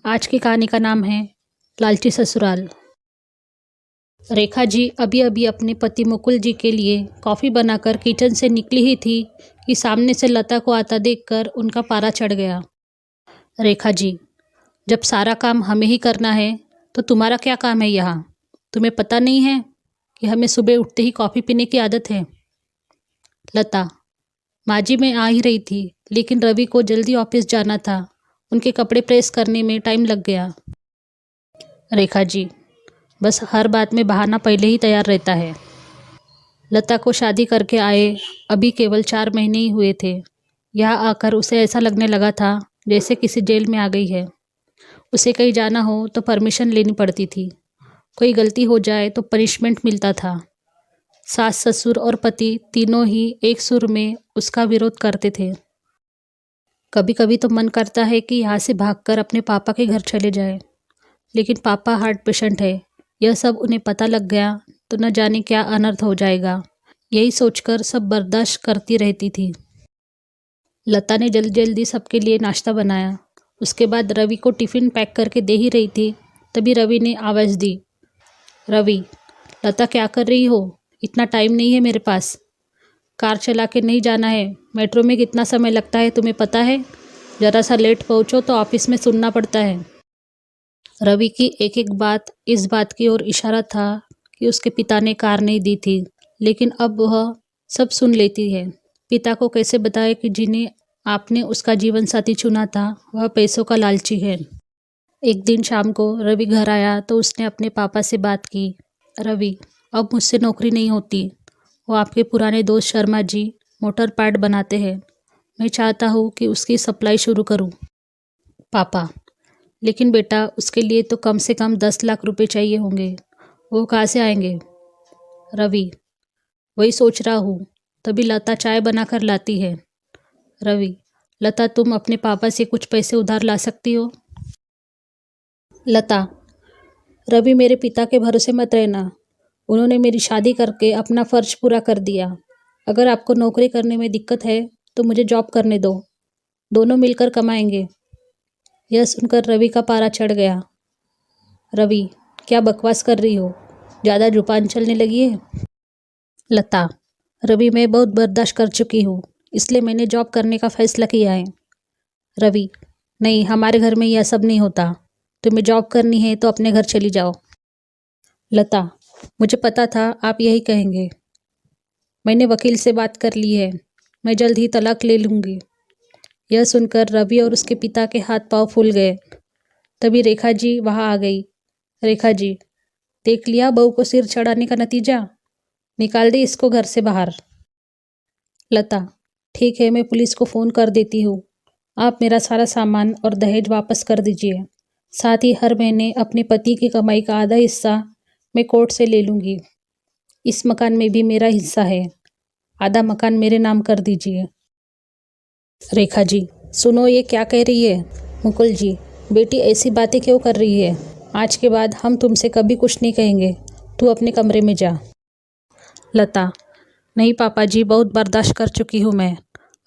आज की कहानी का नाम है लालची ससुराल। रेखा जी अभी अभी अपने पति मुकुल जी के लिए कॉफ़ी बनाकर किचन से निकली ही थी कि सामने से लता को आता देखकर उनका पारा चढ़ गया। रेखा जी, जब सारा काम हमें ही करना है तो तुम्हारा क्या काम है यहाँ? तुम्हें पता नहीं है कि हमें सुबह उठते ही कॉफ़ी पीने की आदत है? लता, माँ जी मैं आ ही रही थी, लेकिन रवि को जल्दी ऑफिस जाना था। उनके कपड़े प्रेस करने में टाइम लग गया। रेखा जी, बस हर बात में बहाना पहले ही तैयार रहता है। लता को शादी करके आए अभी केवल 4 महीने ही हुए थे। यहाँ आकर उसे ऐसा लगने लगा था जैसे किसी जेल में आ गई है। उसे कहीं जाना हो तो परमिशन लेनी पड़ती थी। कोई गलती हो जाए तो पनिशमेंट मिलता था। सास ससुर और पति तीनों ही एक सुर में उसका विरोध करते थे। कभी कभी तो मन करता है कि यहाँ से भागकर अपने पापा के घर चले जाए, लेकिन पापा हार्ट पेशेंट है। यह सब उन्हें पता लग गया तो न जाने क्या अनर्थ हो जाएगा। यही सोचकर सब बर्दाश्त करती रहती थी। लता ने जल्दी जल्दी सबके लिए नाश्ता बनाया। उसके बाद रवि को टिफ़िन पैक करके दे ही रही थी, तभी रवि ने आवाज़ दी, रवि, लता क्या कर रही हो? इतना टाइम नहीं है मेरे पास। कार चला के नहीं जाना है। मेट्रो में कितना समय लगता है तुम्हें पता है? ज़रा सा लेट पहुँचो तो ऑफिस में सुनना पड़ता है। रवि की एक एक बात इस बात की ओर इशारा था कि उसके पिता ने कार नहीं दी थी, लेकिन अब वह सब सुन लेती है। पिता को कैसे बताए कि जिन्हें आपने उसका जीवन साथी चुना था वह पैसों का लालची है। एक दिन शाम को रवि घर आया तो उसने अपने पापा से बात की। रवि, अब मुझसे नौकरी नहीं होती। वो आपके पुराने दोस्त शर्मा जी मोटर पार्ट बनाते हैं। मैं चाहता हूँ कि उसकी सप्लाई शुरू करूँ। पापा, लेकिन बेटा उसके लिए तो कम से कम 10 लाख रुपए चाहिए होंगे। वो कहाँ से आएंगे? रवि, वही सोच रहा हूँ। तभी लता चाय बनाकर लाती है। रवि, लता तुम अपने पापा से कुछ पैसे उधार ला सकती हो? लता, रवि मेरे पिता के भरोसे मत रहना। उन्होंने मेरी शादी करके अपना फ़र्ज पूरा कर दिया। अगर आपको नौकरी करने में दिक्कत है तो मुझे जॉब करने दो। दोनों मिलकर कमाएंगे। यह सुनकर रवि का पारा चढ़ गया। रवि, क्या बकवास कर रही हो? ज़्यादा जुबान चलने लगी है? लता, रवि मैं बहुत बर्दाश्त कर चुकी हूँ, इसलिए मैंने जॉब करने का फ़ैसला किया है। रवि, नहीं, हमारे घर में यह सब नहीं होता। तुम्हें जॉब करनी है तो अपने घर चली जाओ। लता, मुझे पता था आप यही कहेंगे। मैंने वकील से बात कर ली है। मैं जल्द ही तलाक ले लूँगी। यह सुनकर रवि और उसके पिता के हाथ पांव फूल गए। तभी रेखा जी वहाँ आ गई। रेखा जी, देख लिया बहू को सिर चढ़ाने का नतीजा? निकाल दे इसको घर से बाहर। लता, ठीक है, मैं पुलिस को फ़ोन कर देती हूँ। आप मेरा सारा सामान और दहेज वापस कर दीजिए। साथ ही हर महीने अपने पति की कमाई का आधा हिस्सा मैं कोर्ट से ले लूँगी। इस मकान में भी मेरा हिस्सा है। आधा मकान मेरे नाम कर दीजिए। रेखा जी, सुनो ये क्या कह रही है? मुकुल जी, बेटी ऐसी बातें क्यों कर रही है? आज के बाद हम तुमसे कभी कुछ नहीं कहेंगे। तू अपने कमरे में जा। लता, नहीं पापा जी, बहुत बर्दाश्त कर चुकी हूँ मैं।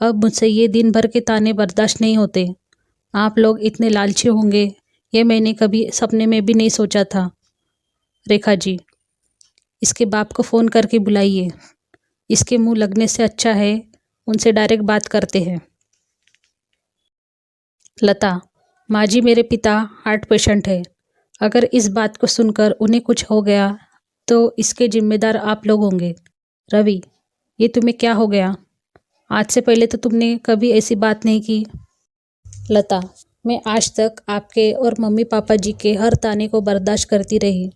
अब मुझसे ये दिन भर के ताने बर्दाश्त नहीं होते। आप लोग इतने लालची होंगे ये मैंने कभी सपने में भी नहीं सोचा था। रेखा जी, इसके बाप को फ़ोन करके बुलाइए। इसके मुंह लगने से अच्छा है उनसे डायरेक्ट बात करते हैं। लता, माँ जी मेरे पिता हार्ट पेशेंट है। अगर इस बात को सुनकर उन्हें कुछ हो गया तो इसके जिम्मेदार आप लोग होंगे। रवि, ये तुम्हें क्या हो गया? आज से पहले तो तुमने कभी ऐसी बात नहीं की। लता, मैं आज तक आपके और मम्मी पापा जी के हर ताने को बर्दाश्त करती रही।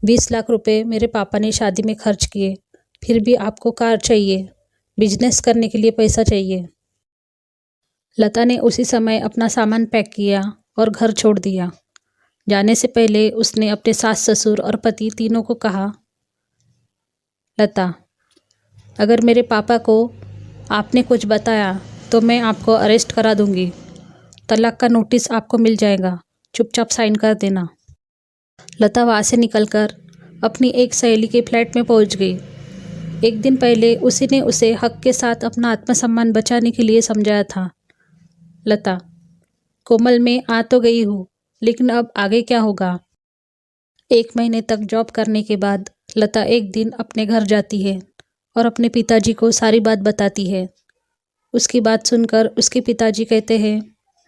20 लाख रुपए मेरे पापा ने शादी में खर्च किए, फिर भी आपको कार चाहिए, बिजनेस करने के लिए पैसा चाहिए। लता ने उसी समय अपना सामान पैक किया और घर छोड़ दिया। जाने से पहले उसने अपने सास ससुर और पति तीनों को कहा, लता, अगर मेरे पापा को आपने कुछ बताया तो मैं आपको अरेस्ट करा दूंगी। तलाक का नोटिस आपको मिल जाएगा। चुपचाप साइन कर देना। लता वहाँ से निकलकर अपनी एक सहेली के फ्लैट में पहुँच गई। एक दिन पहले उसी ने उसे हक के साथ अपना आत्मसम्मान बचाने के लिए समझाया था। लता, कोमल मैं आ तो गई हूँ, लेकिन अब आगे क्या होगा? 1 महीने तक जॉब करने के बाद लता एक दिन अपने घर जाती है और अपने पिताजी को सारी बात बताती है। उसकी बात सुनकर उसके पिताजी कहते हैं,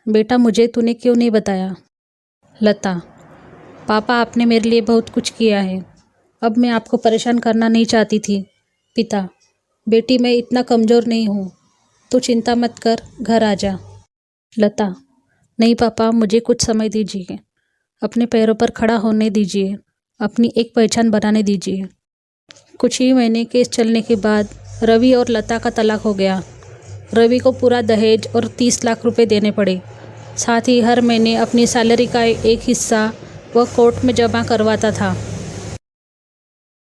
बेटा मुझे तूने क्यों नहीं बताया? लता, पापा आपने मेरे लिए बहुत कुछ किया है, अब मैं आपको परेशान करना नहीं चाहती थी। पिता, बेटी मैं इतना कमज़ोर नहीं हूँ, तू चिंता मत कर, घर आ जा। लता, नहीं पापा मुझे कुछ समय दीजिए, अपने पैरों पर खड़ा होने दीजिए, अपनी एक पहचान बनाने दीजिए। कुछ ही महीने के चलने के बाद रवि और लता का तलाक हो गया। रवि को पूरा दहेज और 30 लाख रुपए देने पड़े। साथ ही हर महीने अपनी सैलरी का एक हिस्सा वह कोर्ट में जमा करवाता था।